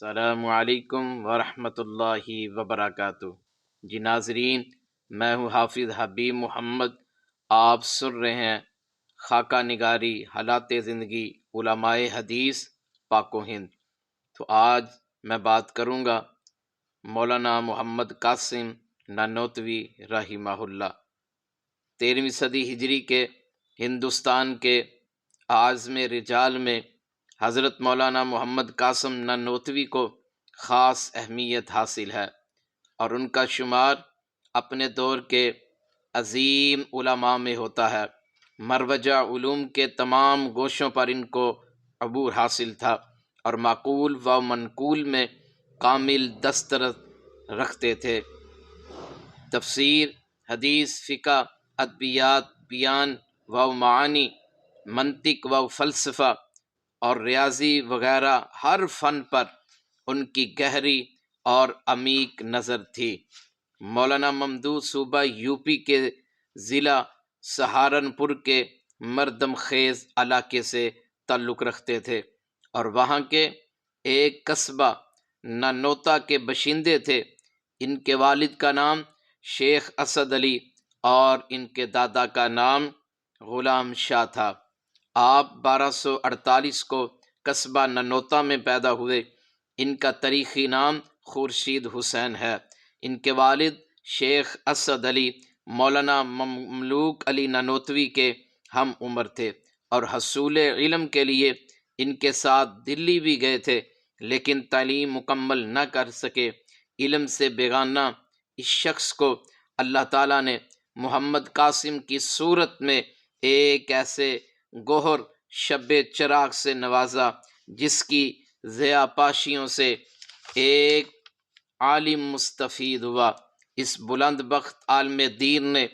السلام علیکم ورحمۃ اللہ وبرکاتہ۔ جی ناظرین، میں ہوں حافظ حبیب محمد۔ آپ سن رہے ہیں خاکہ نگاری حالات زندگی علماء حدیث پاک و ہند۔ تو آج میں بات کروں گا مولانا محمد قاسم نانوتوی رحمہ اللہ۔ 13ویں صدی ہجری کے ہندوستان کے اعظم رجال میں حضرت مولانا محمد قاسم نانوتوی کو خاص اہمیت حاصل ہے، اور ان کا شمار اپنے دور کے عظیم علماء میں ہوتا ہے۔ مروجہ علوم کے تمام گوشوں پر ان کو عبور حاصل تھا، اور معقول و منقول میں کامل دسترس رکھتے تھے۔ تفسیر، حدیث، فقہ، ادبیات، بیان و معانی، منطق و فلسفہ اور ریاضی وغیرہ ہر فن پر ان کی گہری اور عمیق نظر تھی۔ مولانا ممدوح صوبہ یوپی کے ضلع سہارنپور کے مردم خیز علاقے سے تعلق رکھتے تھے، اور وہاں کے ایک قصبہ نانوتا کے باشندے تھے۔ ان کے والد کا نام شیخ اسد علی اور ان کے دادا کا نام غلام شاہ تھا۔ آپ 1248 کو قصبہ نانوتا میں پیدا ہوئے۔ ان کا تاریخی نام خورشید حسین ہے۔ ان کے والد شیخ اسد علی مولانا مملوک علی نانوتوی کے ہم عمر تھے، اور حصول علم کے لیے ان کے ساتھ دلی بھی گئے تھے، لیکن تعلیم مکمل نہ کر سکے۔ علم سے بیگانہ اس شخص کو اللہ تعالیٰ نے محمد قاسم کی صورت میں ایک ایسے گوہر شب چراغ سے نوازا جس کی ضیاء پاشیوں سے ایک عالم مستفید ہوا۔ اس بلند بخت عالم دین نے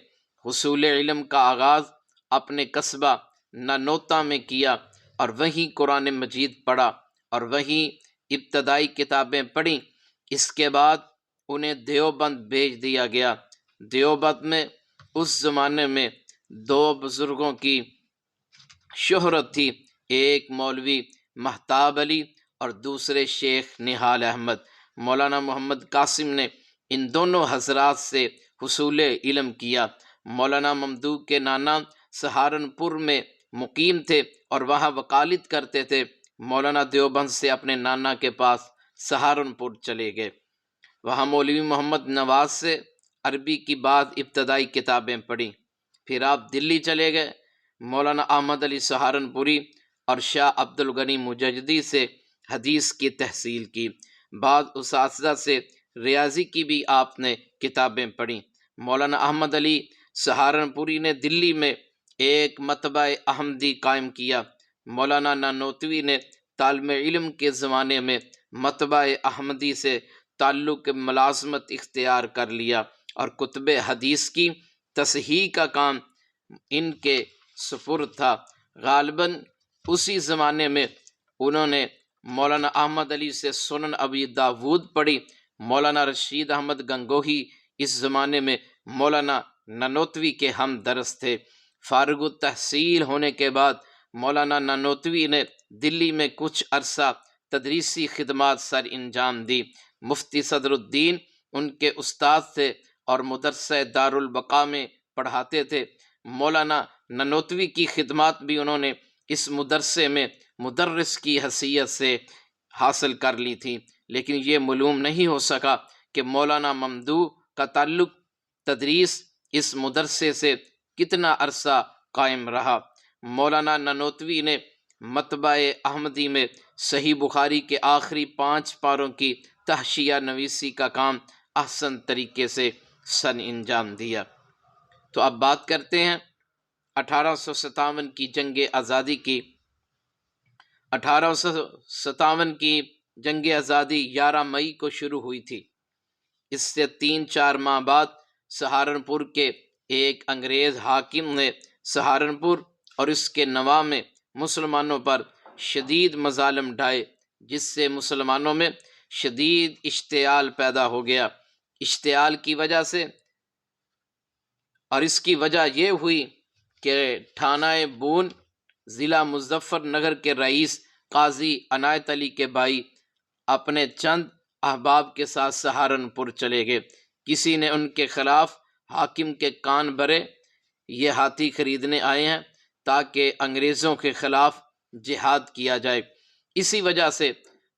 حصول علم کا آغاز اپنے قصبہ نانوتا میں کیا، اور وہیں قرآن مجید پڑھا اور وہیں ابتدائی کتابیں پڑھیں۔ اس کے بعد انہیں دیوبند بھیج دیا گیا۔ دیوبند میں اس زمانے میں دو بزرگوں کی شہرت تھی، ایک مولوی مہتاب علی اور دوسرے شیخ نہال احمد۔ مولانا محمد قاسم نے ان دونوں حضرات سے حصول علم کیا۔ مولانا ممدوح کے نانا سہارنپور میں مقیم تھے اور وہاں وکالت کرتے تھے۔ مولانا دیوبند سے اپنے نانا کے پاس سہارنپور چلے گئے۔ وہاں مولوی محمد نواز سے عربی کی بعض ابتدائی کتابیں پڑھیں۔ پھر آپ دلی چلے گئے۔ مولانا احمد علی سہارنپوری اور شاہ عبد الغنی مجددی سے حدیث کی تحصیل کی۔ بعض اساتذہ سے ریاضی کی بھی آپ نے کتابیں پڑھیں۔ مولانا احمد علی سہارنپوری نے دلی میں ایک مکتبہ احمدی قائم کیا۔ مولانا نانوتوی نے طالب علم کے زمانے میں مکتبہ احمدی سے تعلق ملازمت اختیار کر لیا، اور کتب حدیث کی تصحیح کا کام ان کے سپرد تھا۔ غالباً اسی زمانے میں انہوں نے مولانا احمد علی سے سنن ابی داود پڑھی۔ مولانا رشید احمد گنگوہی اس زمانے میں مولانا نانوتوی کے ہم درس تھے۔ فارغ التحصیل ہونے کے بعد مولانا نانوتوی نے دلی میں کچھ عرصہ تدریسی خدمات سر انجام دی۔ مفتی صدر الدین ان کے استاد تھے اور مدرسہ دارالبقاء میں پڑھاتے تھے۔ مولانا نانوتوی کی خدمات بھی انہوں نے اس مدرسے میں مدرس کی حیثیت سے حاصل کر لی تھی، لیکن یہ معلوم نہیں ہو سکا کہ مولانا ممدوح کا تعلق تدریس اس مدرسے سے کتنا عرصہ قائم رہا۔ مولانا نانوتوی نے مکتبہ احمدی میں صحیح بخاری کے آخری 5 پاروں کی تحشیہ نویسی کا کام احسن طریقے سے سر انجام دیا۔ تو اب بات کرتے ہیں 1857 کی جنگ آزادی کی۔ 1857 کی جنگ آزادی 11 مئی کو شروع ہوئی تھی۔ اس سے 3-4 ماہ بعد سہارنپور کے ایک انگریز حاکم نے سہارنپور اور اس کے نواح میں مسلمانوں پر شدید مظالم ڈھائے، جس سے مسلمانوں میں شدید اشتعال پیدا ہو گیا۔ اشتعال کی وجہ سے، اور اس کی وجہ یہ ہوئی کہ تھانہ بون ضلع مظفر نگر کے رئیس قاضی عنایت علی کے بھائی اپنے چند احباب کے ساتھ سہارنپور چلے گئے۔ کسی نے ان کے خلاف حاکم کے کان بھرے، یہ ہاتھی خریدنے آئے ہیں تاکہ انگریزوں کے خلاف جہاد کیا جائے۔ اسی وجہ سے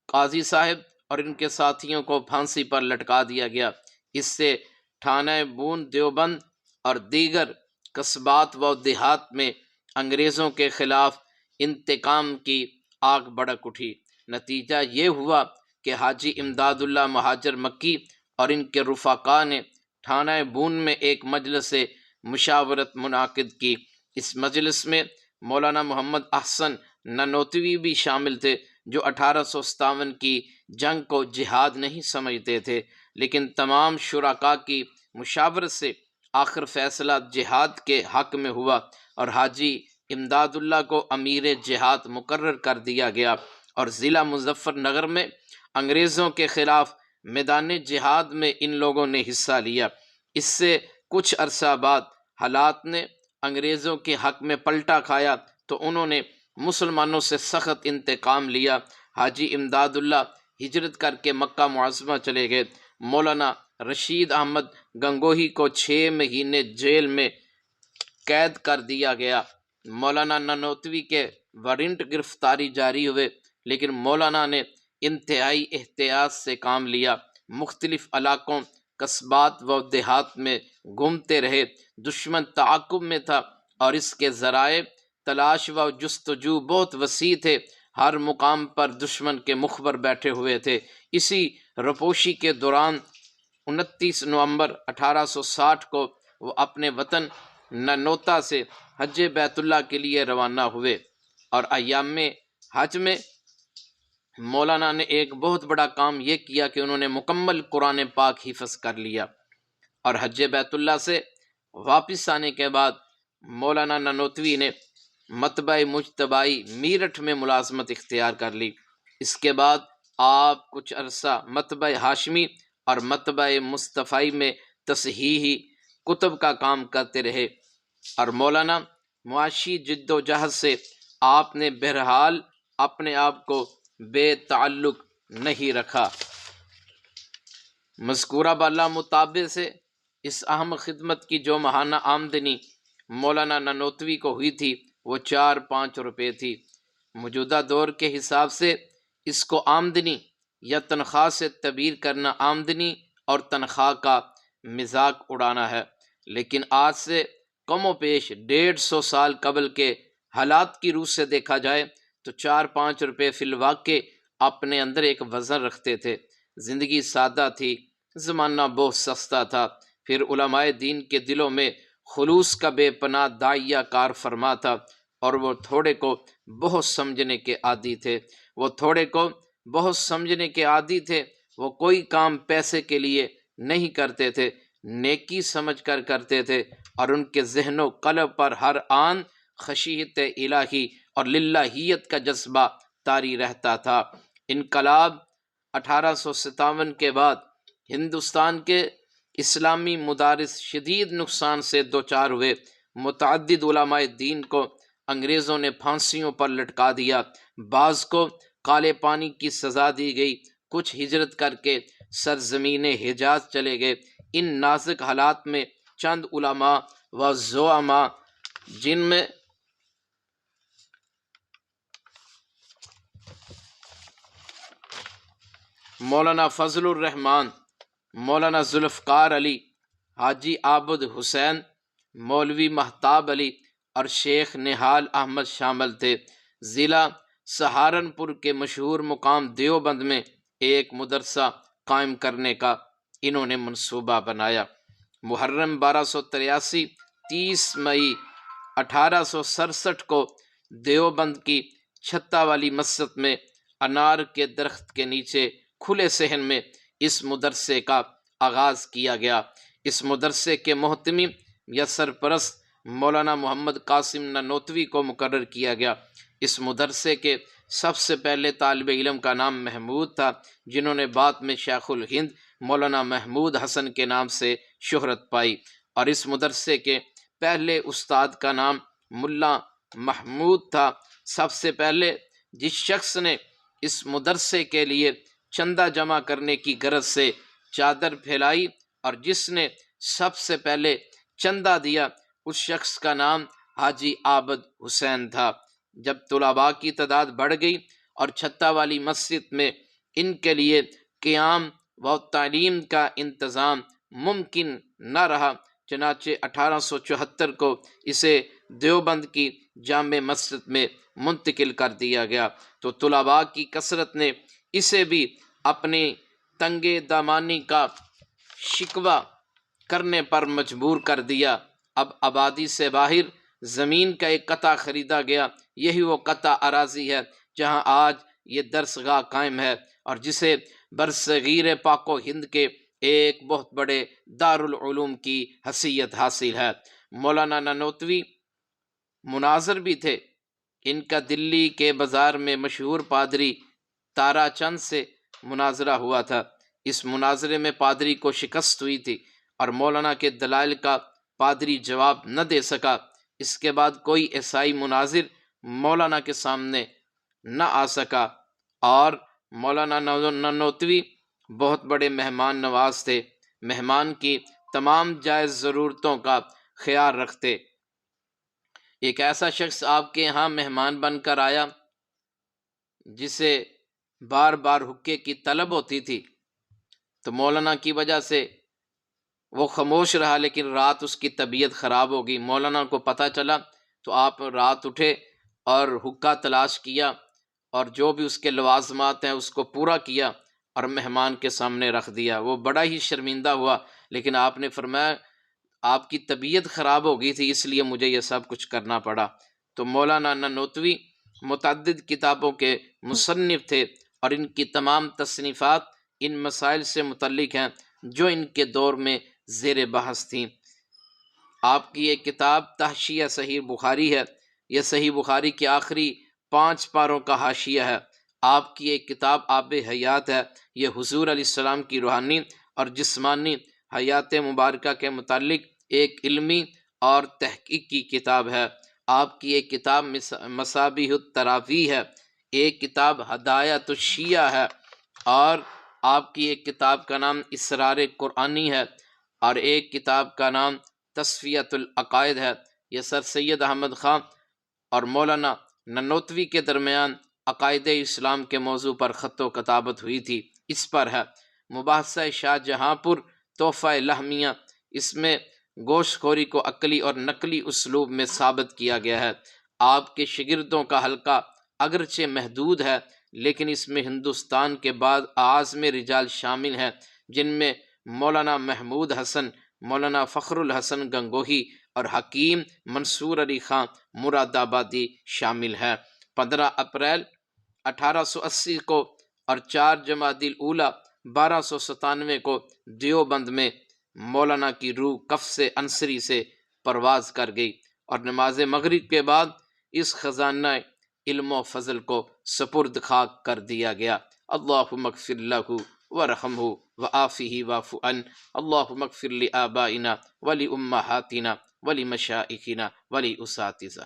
قاضی صاحب اور ان کے ساتھیوں کو پھانسی پر لٹکا دیا گیا۔ اس سے تھانہ بون دیوبند اور دیگر قصبات و دیہات میں انگریزوں کے خلاف انتقام کی آگ بھڑک اٹھی۔ نتیجہ یہ ہوا کہ حاجی امداد اللہ مہاجر مکی اور ان کے رفقا نے تھانہ بون میں ایک مجلس مشاورت منعقد کی۔ اس مجلس میں مولانا محمد احسن نانوتوی بھی شامل تھے، جو 1857 کی جنگ کو جہاد نہیں سمجھتے تھے، لیکن تمام شرکاء کی مشاورت سے آخر فیصلہ جہاد کے حق میں ہوا اور حاجی امداد اللہ کو امیر جہاد مقرر کر دیا گیا، اور ضلع مظفر نگر میں انگریزوں کے خلاف میدان جہاد میں ان لوگوں نے حصہ لیا۔ اس سے کچھ عرصہ بعد حالات نے انگریزوں کے حق میں پلٹا کھایا تو انہوں نے مسلمانوں سے سخت انتقام لیا۔ حاجی امداد اللہ ہجرت کر کے مکہ معظمہ چلے گئے۔ مولانا رشید احمد گنگوہی کو 6 مہینے جیل میں قید کر دیا گیا۔ مولانا نانوتوی کے وارنٹ گرفتاری جاری ہوئے، لیکن مولانا نے انتہائی احتیاط سے کام لیا۔ مختلف علاقوں، قصبات و دیہات میں گھومتے رہے۔ دشمن تعاقب میں تھا اور اس کے ذرائع تلاش و جستجو بہت وسیع تھے۔ ہر مقام پر دشمن کے مخبر بیٹھے ہوئے تھے۔ اسی روپوشی کے دوران 29 نومبر 1860 کو وہ اپنے وطن نانوتا سے حج بیت اللہ کے لیے روانہ ہوئے، اور ایام حج میں مولانا نے ایک بہت بڑا کام یہ کیا کہ انہوں نے مکمل قرآن پاک حفظ کر لیا۔ اور حج بیت اللہ سے واپس آنے کے بعد مولانا نانوتوی نے مطبع مجتبائی میرٹھ میں ملازمت اختیار کر لی۔ اس کے بعد آپ کچھ عرصہ مطبع ہاشمی اور مطبع مصطفی میں تصحیحی کتب کا کام کرتے رہے، اور مولانا معاشی جد و جہد سے آپ نے بہرحال اپنے آپ کو بے تعلق نہیں رکھا۔ مذکورہ بالا مطابع سے اس اہم خدمت کی جو ماہانہ آمدنی مولانا نانوتوی کو ہوئی تھی وہ 4-5 روپے تھی۔ موجودہ دور کے حساب سے اس کو آمدنی یا تنخواہ سے تعبیر کرنا آمدنی اور تنخواہ کا مذاق اڑانا ہے، لیکن آج سے کم و بیش 150 سال قبل کے حالات کی روح سے دیکھا جائے تو 4-5 روپے فی الواقع اپنے اندر ایک وزن رکھتے تھے۔ زندگی سادہ تھی، زمانہ بہت سستا تھا، پھر علماء دین کے دلوں میں خلوص کا بے پناہ داعیہ کار فرما تھا، اور وہ تھوڑے کو بہت سمجھنے کے عادی تھے۔ وہ کوئی کام پیسے کے لیے نہیں کرتے تھے، نیکی سمجھ کر کرتے تھے، اور ان کے ذہن و قلب پر ہر آن خشیت الہی اور للہیت کا جذبہ طاری رہتا تھا۔ انقلاب 1857 کے بعد ہندوستان کے اسلامی مدارس شدید نقصان سے دوچار ہوئے۔ متعدد علماء دین کو انگریزوں نے پھانسیوں پر لٹکا دیا، بعض کو کالے پانی کی سزا دی گئی، کچھ ہجرت کر کے سرزمین حجاز چلے گئے۔ ان نازک حالات میں چند علماء و زعماء، جن میں مولانا فضل الرحمن، مولانا ذوالفقار علی، حاجی عابد حسین، مولوی مہتاب علی اور شیخ نہال احمد شامل تھے۔ ضلع سہارنپور کے مشہور مقام دیوبند میں ایک مدرسہ قائم کرنے کا انہوں نے منصوبہ بنایا۔ محرم 1283 30 مئی 1867 کو دیوبند کی چھتا والی مسجد میں انار کے درخت کے نیچے کھلے صحن میں اس مدرسے کا آغاز کیا گیا۔ اس مدرسے کے محتمی یا سرپرست مولانا محمد قاسم نانوتوی کو مقرر کیا گیا۔ اس مدرسے کے سب سے پہلے طالب علم کا نام محمود تھا، جنہوں نے بعد میں شیخ الہند مولانا محمود حسن کے نام سے شہرت پائی، اور اس مدرسے کے پہلے استاد کا نام ملا محمود تھا۔ سب سے پہلے جس شخص نے اس مدرسے کے لیے چندہ جمع کرنے کی غرض سے چادر پھیلائی، اور جس نے سب سے پہلے چندہ دیا اس شخص کا نام حاجی عابد حسین تھا۔ جب طلباء کی تعداد بڑھ گئی اور چھتا والی مسجد میں ان کے لیے قیام و تعلیم کا انتظام ممکن نہ رہا، چنانچہ 1874 کو اسے دیوبند کی جامع مسجد میں منتقل کر دیا گیا، تو طلباء کی کثرت نے اسے بھی اپنی تنگ دامانی کا شکوہ کرنے پر مجبور کر دیا۔ اب آبادی سے باہر زمین کا ایک قطعہ خریدا گیا، یہی وہ قطعہ اراضی ہے جہاں آج یہ درس گاہ قائم ہے، اور جسے برصغیر پاک و ہند کے ایک بہت بڑے دارالعلوم کی حیثیت حاصل ہے۔ مولانا نانوتوی مناظر بھی تھے، ان کا دلی کے بازار میں مشہور پادری تارا چند سے مناظرہ ہوا تھا۔ اس مناظرے میں پادری کو شکست ہوئی تھی اور مولانا کے دلائل کا پادری جواب نہ دے سکا۔ اس کے بعد کوئی عیسائی مناظر مولانا کے سامنے نہ آ سکا، اور مولانا نانوتوی بہت بڑے مہمان نواز تھے، مہمان کی تمام جائز ضرورتوں کا خیال رکھتے۔ ایک ایسا شخص آپ کے ہاں مہمان بن کر آیا جسے بار بار حقے کی طلب ہوتی تھی، تو مولانا کی وجہ سے وہ خاموش رہا، لیکن رات اس کی طبیعت خراب ہو گئی۔ مولانا کو پتہ چلا تو آپ رات اٹھے اور حقہ تلاش کیا، اور جو بھی اس کے لوازمات ہیں اس کو پورا کیا اور مہمان کے سامنے رکھ دیا۔ وہ بڑا ہی شرمندہ ہوا، لیکن آپ نے فرمایا آپ کی طبیعت خراب ہو گئی تھی، اس لیے مجھے یہ سب کچھ کرنا پڑا۔ تو مولانا نانوتوی متعدد کتابوں کے مصنف تھے، اور ان کی تمام تصنیفات ان مسائل سے متعلق ہیں جو ان کے دور میں زیر بحث تھیں۔ آپ کی ایک کتاب تحشیہ صحیح بخاری ہے، یہ صحیح بخاری کے آخری 5 پاروں کا حاشیہ ہے۔ آپ کی ایک کتاب آب حیات ہے، یہ حضور علیہ السلام کی روحانی اور جسمانی حیات مبارکہ کے متعلق ایک علمی اور تحقیقی کتاب ہے۔ آپ کی ایک کتاب مصابیح التراویح ہے، ایک کتاب ہدایت الشیعہ ہے، اور آپ کی ایک کتاب کا نام اسرار قرآنی ہے، اور ایک کتاب کا نام تصفیۃ العقائد ہے۔ یہ سر سید احمد خان اور مولانا نانوتوی کے درمیان عقائد اسلام کے موضوع پر خط و کتابت ہوئی تھی، اس پر ہے۔ مباحثہ شاہ جہاں پور تحفہ لہمیہ، اس میں گوشت خوری کو عقلی اور نقلی اسلوب میں ثابت کیا گیا ہے۔ آپ کے شاگردوں کا حلقہ اگرچہ محدود ہے، لیکن اس میں ہندوستان کے بعد اعظم رجال شامل ہیں، جن میں مولانا محمود حسن، مولانا فخر الحسن گنگوہی اور حکیم منصور علی خان مراد آبادی شامل ہیں۔ 15 اپریل 1880 کو اور 4 جمادی الاولیٰ 1297 کو دیوبند میں مولانا کی روح قفس انصری سے پرواز کر گئی، اور نماز مغرب کے بعد اس خزانہ علم و فضل کو سپرد خاک کر دیا گیا۔ اللہم اغفر لہ ورحمہ وعافہ واعف عنہ، اللہم اغفر لآبائنا ولأمہاتنا ولمشائخنا ولأساتذہ۔